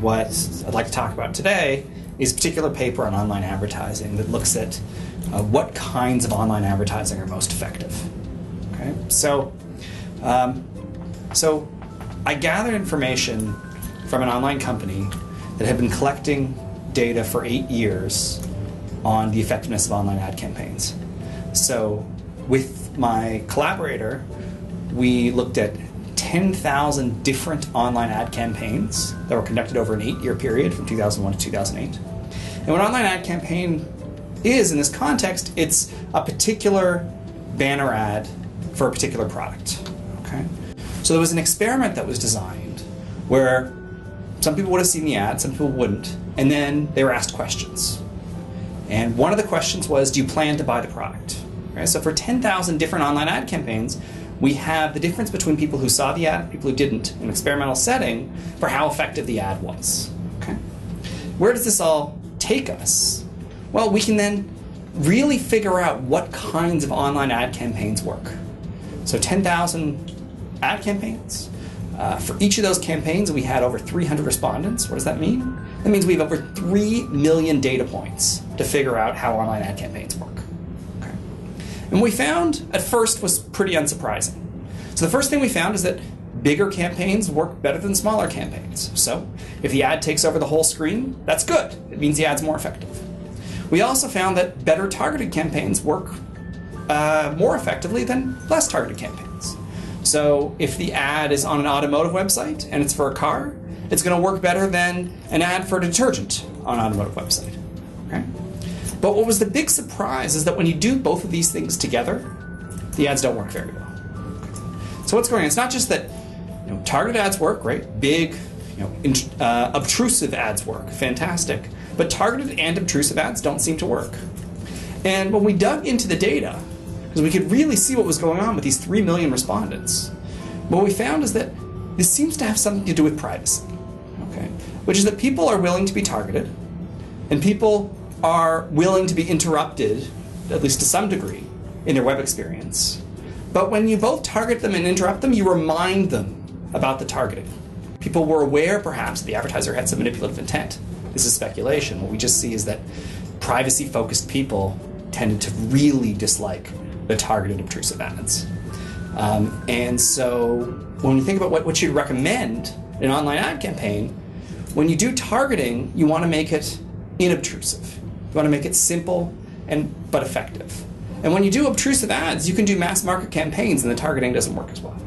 what I'd like to talk about today is a particular paper on online advertising that looks at what kinds of online advertising are most effective. Okay, so I gathered information from an online company that had been collecting data for 8 years on the effectiveness of online ad campaigns. So with my collaborator, we looked at 10,000 different online ad campaigns that were conducted over an 8-year period from 2001 to 2008. And what an online ad campaign is in this context, it's a particular banner ad for a particular product. Okay? So there was an experiment that was designed where some people would have seen the ad, some people wouldn't, and then they were asked questions. And one of the questions was, do you plan to buy the product? Right? So for 10,000 different online ad campaigns, we have the difference between people who saw the ad and people who didn't in an experimental setting for how effective the ad was. Okay? Where does this all take us? Well, we can then really figure out what kinds of online ad campaigns work. So 10,000 ad campaigns. For each of those campaigns, we had over 300 respondents. What does that mean? That means we have over 3 million data points to figure out how online ad campaigns work. Okay. And what we found at first was pretty unsurprising. So the first thing we found is that bigger campaigns work better than smaller campaigns. So if the ad takes over the whole screen, that's good. It means the ad's more effective. We also found that better targeted campaigns work more effectively than less targeted campaigns. So if the ad is on an automotive website and it's for a car, it's going to work better than an ad for a detergent on an automotive website. Okay? But what was the big surprise is that when you do both of these things together, the ads don't work very well. So what's going on? It's not just that targeted ads work, right? Big, obtrusive ads work, fantastic. But targeted and obtrusive ads don't seem to work. And when we dug into the data, because we could really see what was going on with these 3 million respondents, what we found is that this seems to have something to do with privacy, okay? Which is that people are willing to be targeted, and people are willing to be interrupted, at least to some degree, in their web experience. But when you both target them and interrupt them, you remind them about the targeting. People were aware, perhaps, that the advertiser had some manipulative intent. This is speculation. What we just see is that privacy-focused people tended to really dislike the targeted obtrusive ads. And so when you think about what you'd recommend in an online ad campaign, when you do targeting, you want to make it inobtrusive. You want to make it simple but effective. And when you do obtrusive ads, you can do mass market campaigns and the targeting doesn't work as well.